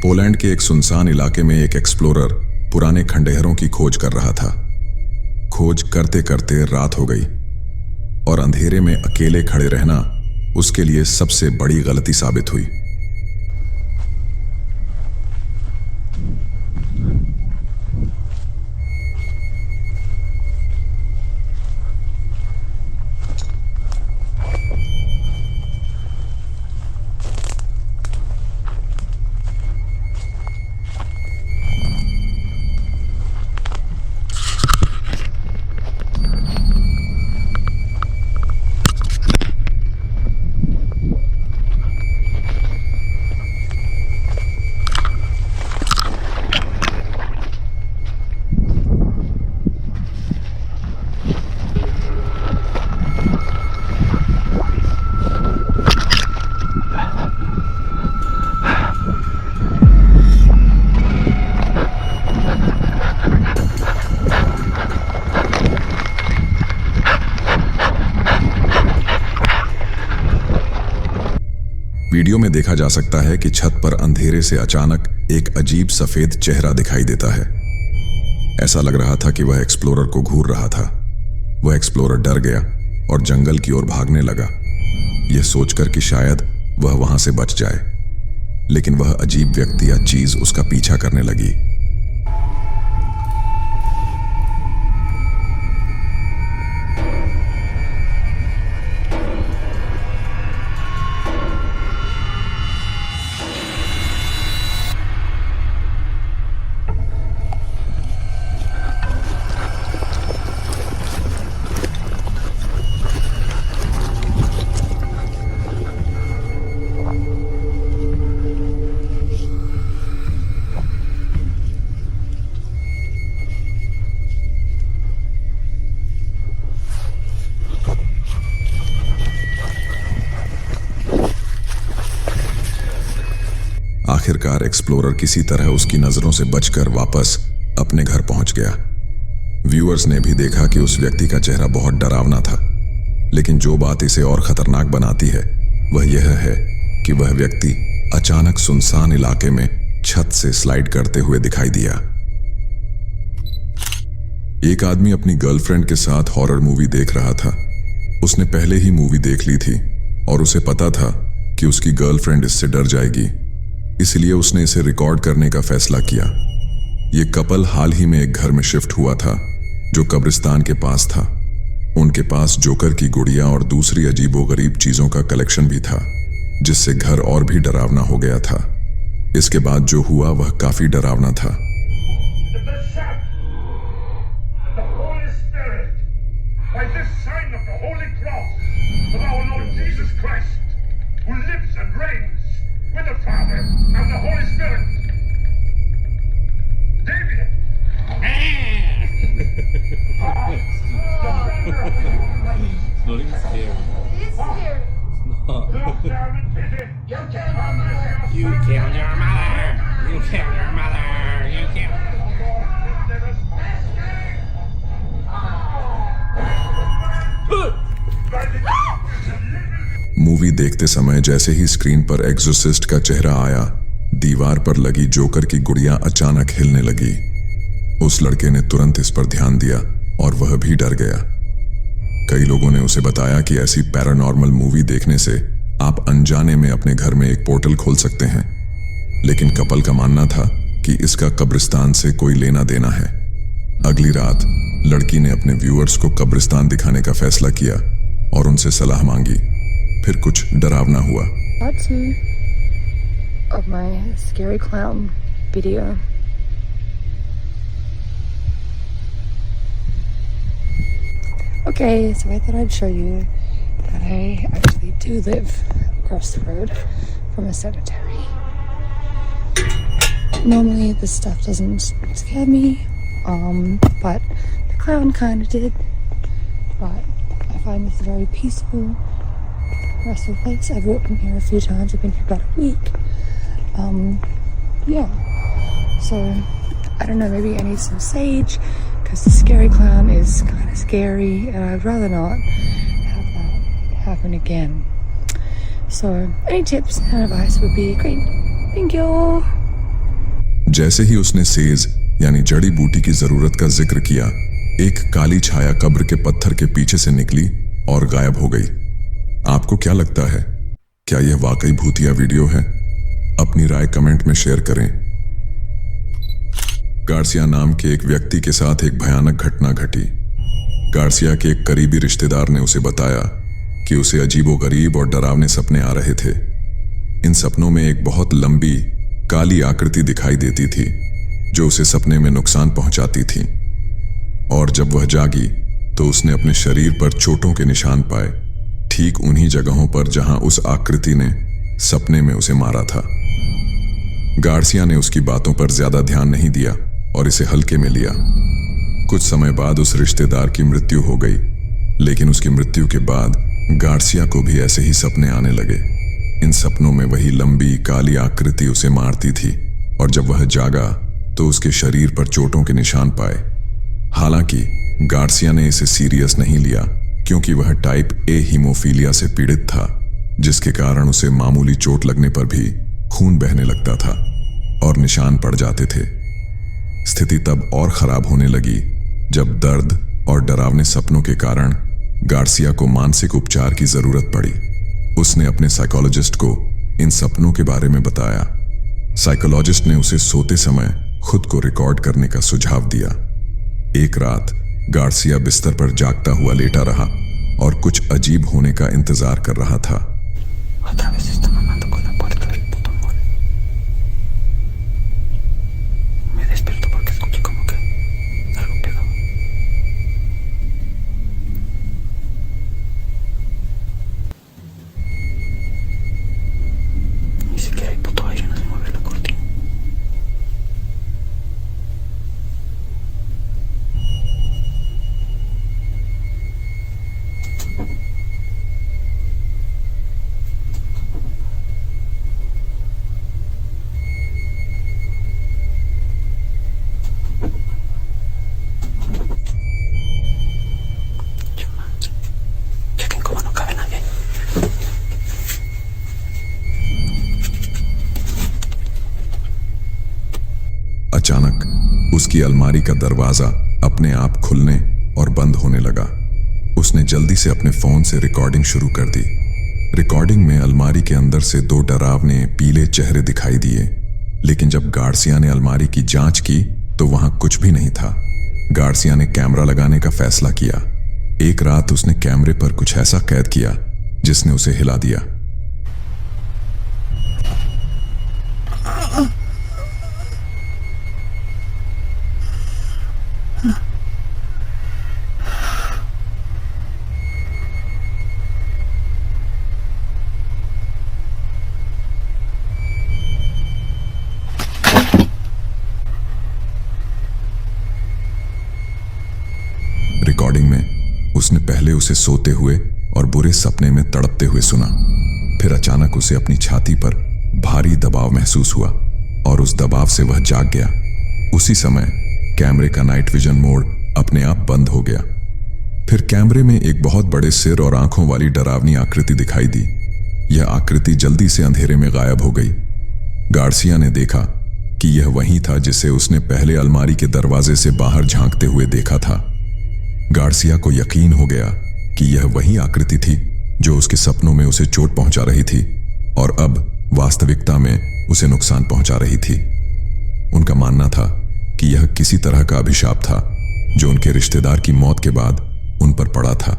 Poland के एक सुनसान इलाके में एक एक्सप्लोरर पुराने खंडहरों की खोज कर रहा था। खोज करते करते रात हो गई और अंधेरे में अकेले खड़े रहना उसके लिए सबसे बड़ी गलती साबित हुई। वीडियो में देखा जा सकता है कि छत पर अंधेरे से अचानक एक अजीब सफेद चेहरा दिखाई देता है। ऐसा लग रहा था कि वह एक्सप्लोरर को घूर रहा था। वह एक्सप्लोरर डर गया और जंगल की ओर भागने लगा, यह सोचकर कि शायद वह वहां से बच जाए। लेकिन वह अजीब व्यक्ति या चीज उसका पीछा करने लगी। आखिरकार एक्सप्लोरर किसी तरह उसकी नजरों से बचकर वापस अपने घर पहुंच गया। व्यूअर्स ने भी देखा कि उस व्यक्ति का चेहरा बहुत डरावना था, लेकिन जो बात इसे और खतरनाक बनाती है वह यह है कि वह व्यक्ति अचानक सुनसान इलाके में छत से स्लाइड करते हुए दिखाई दिया। एक आदमी अपनी गर्लफ्रेंड के साथ हॉरर मूवी देख रहा था। उसने पहले ही मूवी देख ली थी और उसे पता था कि उसकी गर्लफ्रेंड इससे डर जाएगी, इसलिए उसने इसे रिकॉर्ड करने का फैसला किया। यह कपल हाल ही में एक घर में शिफ्ट हुआ था जो कब्रिस्तान के पास था। उनके पास जोकर की गुड़िया और दूसरी अजीबोगरीब चीजों का कलेक्शन भी था, जिससे घर और भी डरावना हो गया था। इसके बाद जो हुआ वह काफी डरावना था। With the Father and the Holy Spirit. David! It's not even scary. It is scary. Look down and visit. You killed my mother! You killed your mother! You killed your mother! You killed... movie देखते समय जैसे ही screen पर एक्सोर्सिस्ट का चेहरा आया, दीवार पर लगी जोकर की गुड़िया अचानक हिलने लगी। उस लड़के ने तुरंत इस पर ध्यान दिया और वह भी डर गया। कई लोगों ने उसे बताया कि ऐसी पैरानॉर्मल मूवी देखने से आप अनजाने में अपने घर में एक पोर्टल खोल सकते हैं, लेकिन कपल का मानना था कि इसका कब्रिस्तान से कोई लेना देना है। अगली रात लड़की ने अपने व्यूअर्स को कब्रिस्तान दिखाने का फैसला किया और उनसे सलाह मांगी। फिर कुछ डरावना हुआ। Part 2 of my scary clown video. Okay, so I thought I'd show you that I actually do live across the road from a cemetery. Normally this stuff doesn't scare me, but the clown kind of did. But I find this a very peaceful, restful place. I've walked in here a few times. I've been here about a week. Yeah. So I don't know. Maybe I need some sage because the scary clown is kind of scary, and I'd rather not have that happen again. So any tips and advice would be great. Thank you. जैसे ही उसने says यानी जड़ी बूटी की जरूरत का जिक्र किया, एक काली छाया कब्र के पत्थर के पीछे से निकली और गायब हो गई। आपको क्या लगता है, क्या यह वाकई भूतिया वीडियो है? अपनी राय कमेंट में शेयर करें। गार्सिया नाम के एक व्यक्ति के साथ एक भयानक घटना घटी। गार्सिया के एक करीबी रिश्तेदार ने उसे बताया कि उसे अजीबोगरीब और डरावने सपने आ रहे थे। इन सपनों में एक बहुत लंबी काली आकृति दिखाई देती थी जो उसे सपने में नुकसान पहुंचाती थी, और जब वह जागी तो उसने अपने शरीर पर चोटों के निशान पाए, ठीक उन्हीं जगहों पर जहां उस आकृति ने सपने में उसे मारा था। गार्सिया ने उसकी बातों पर ज्यादा ध्यान नहीं दिया और इसे हल्के में लिया। कुछ समय बाद उस रिश्तेदार की मृत्यु हो गई, लेकिन उसकी मृत्यु के बाद गार्सिया को भी ऐसे ही सपने आने लगे। इन सपनों में वही लंबी काली आकृति उसे मारती थी, और जब वह जागा तो उसके शरीर पर चोटों के निशान पाए। हालांकि गार्सिया ने इसे सीरियस नहीं लिया, क्योंकि वह टाइप ए हीमोफीलिया से पीड़ित था, जिसके कारण उसे मामूली चोट लगने पर भी खून बहने लगता था और निशान पड़ जाते थे। स्थिति तब और खराब होने लगी जब दर्द और डरावने सपनों के कारण गार्सिया को मानसिक उपचार की जरूरत पड़ी। उसने अपने साइकोलॉजिस्ट को इन सपनों के बारे में बताया। साइकोलॉजिस्ट ने उसे सोते समय खुद को रिकॉर्ड करने का सुझाव दिया। एक रात गार्सिया बिस्तर पर जागता हुआ लेटा रहा और कुछ अजीब होने का इंतजार कर रहा था। अचानक उसकी अलमारी का दरवाजा अपने आप खुलने और बंद होने लगा। उसने जल्दी से अपने फोन से रिकॉर्डिंग शुरू कर दी। रिकॉर्डिंग में अलमारी के अंदर से दो डरावने पीले चेहरे दिखाई दिए, लेकिन जब गार्सिया ने अलमारी की जांच की तो वहां कुछ भी नहीं था। गार्सिया ने कैमरा लगाने का फैसला किया। एक रात उसने कैमरे पर कुछ ऐसा कैद किया जिसने उसे हिला दिया। रिकॉर्डिंग में उसने पहले उसे सोते हुए और बुरे सपने में तड़पते हुए सुना। फिर अचानक उसे अपनी छाती पर भारी दबाव महसूस हुआ और उस दबाव से वह जाग गया। उसी समय कैमरे का नाइट विजन मोड अपने आप बंद हो गया। फिर कैमरे में एक बहुत बड़े सिर और आंखों वाली डरावनी आकृति दिखाई दी। यह आकृति जल्दी से अंधेरे में गायब हो गई। गार्सिया ने देखा कि यह वही था जिसे उसने पहले अलमारी के दरवाजे से बाहर झांकते हुए देखा था। गार्सिया को यकीन हो गया कि यह वही आकृति थी जो उसके सपनों में उसे चोट पहुंचा रही थी और अब वास्तविकता में उसे नुकसान पहुंचा रही थी। उनका मानना था कि यह किसी तरह का अभिशाप था जो उनके रिश्तेदार की मौत के बाद उन पर पड़ा था।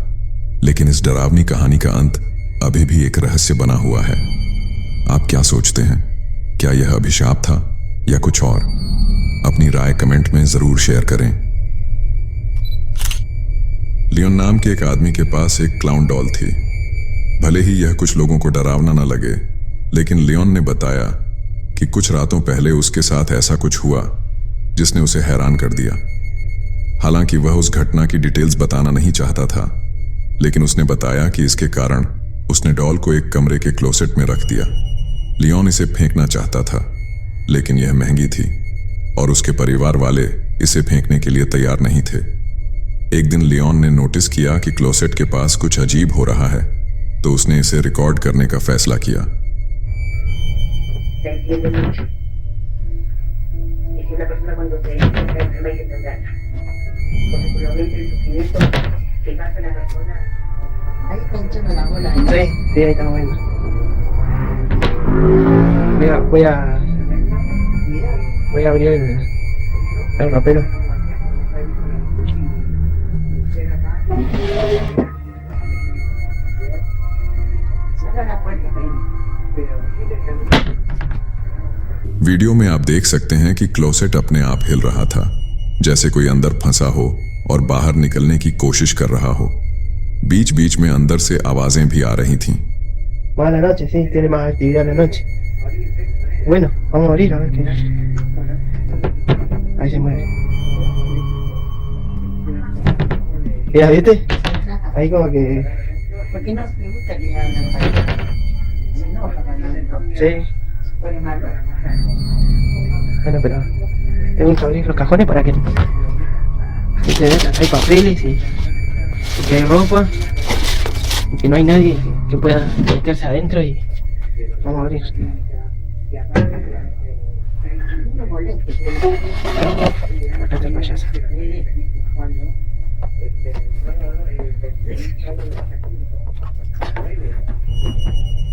लेकिन इस डरावनी कहानी का अंत अभी भी एक रहस्य बना हुआ है। आप क्या सोचते हैं? क्या यह अभिशाप था या कुछ और? अपनी राय कमेंट में जरूर शेयर करें। लियोन नाम के एक आदमी के पास एक क्लाउन डॉल थी। भले ही यह कुछ लोगों को डरावना न लगे, लेकिन लियोन ने बताया कि कुछ रातों पहले उसके साथ ऐसा कुछ हुआ जिसने उसे हैरान कर दिया। हालांकि वह उस घटना की डिटेल्स बताना नहीं चाहता था, लेकिन उसने बताया कि इसके कारण उसने डॉल को एक कमरे के क्लोसेट में रख दिया। लियोन इसे फेंकना चाहता था, लेकिन यह महंगी थी और उसके परिवार वाले इसे फेंकने के लिए तैयार नहीं थे। एक दिन लियोन ने नोटिस किया कि क्लोसेट के पास कुछ अजीब हो रहा है, तो उसने इसे रिकॉर्ड करने का फैसला किया। difícil la persona cuando se enferma y se engaña. Porque seguramente el sufrimiento que pasa a la persona. Ahí está hinchando la bola. Sí, sí, ahí está bueno. Voy a abrir el rapero. Video में आप देख सकते हैं कि closet अपने आप हिल रहा था, जैसे कोई अंदर फंसा हो और बाहर निकलने की कोशिश कर रहा हो। बीच बीच में अंदर से आवाजें भी आ रही थीं। Va a la noche, sí, tiene más actividad a la noche. Bueno, vamos a abrir a ver qué. Ahí se mueve. Mira, ¿viste? Ahí como que. Porque no me gusta que hablen para se enoja cuando Sí. se pone malo. Bueno, pero tengo que abrir los cajones para que se vean. Hay papeles y que hay ropa y que no hay nadie que pueda meterse adentro y vamos a abrir. No moleste. Acá está el payaso.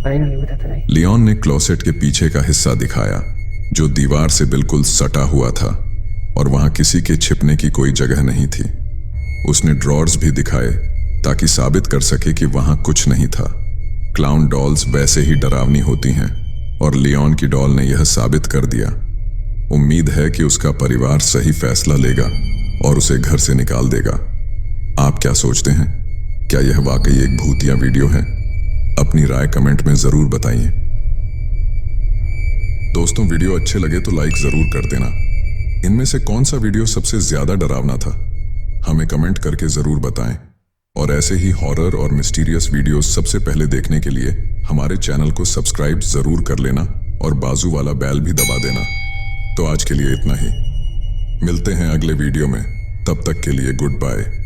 A él no le gusta estar ahí. Leon ने closet के पीछे का हिस्सा दिखाया, जो दीवार से बिल्कुल सटा हुआ था और वहां किसी के छिपने की कोई जगह नहीं थी। उसने ड्रॉर्स भी दिखाए ताकि साबित कर सके कि वहां कुछ नहीं था। क्लाउन डॉल्स वैसे ही डरावनी होती हैं और लियोन की डॉल ने यह साबित कर दिया। उम्मीद है कि उसका परिवार सही फैसला लेगा और उसे घर से निकाल देगा। आप क्या सोचते हैं? क्या यह वाकई एक भूतिया वीडियो है? अपनी राय कमेंट में जरूर बताइए। दोस्तों, वीडियो अच्छे लगे तो लाइक जरूर कर देना। इनमें से कौन सा वीडियो सबसे ज्यादा डरावना था, हमें कमेंट करके जरूर बताएं। और ऐसे ही हॉरर और मिस्टीरियस वीडियोस सबसे पहले देखने के लिए हमारे चैनल को सब्सक्राइब जरूर कर लेना और बाजू वाला बेल भी दबा देना। तो आज के लिए इतना ही, मिलते हैं अगले वीडियो में। तब तक के लिए गुड बाय।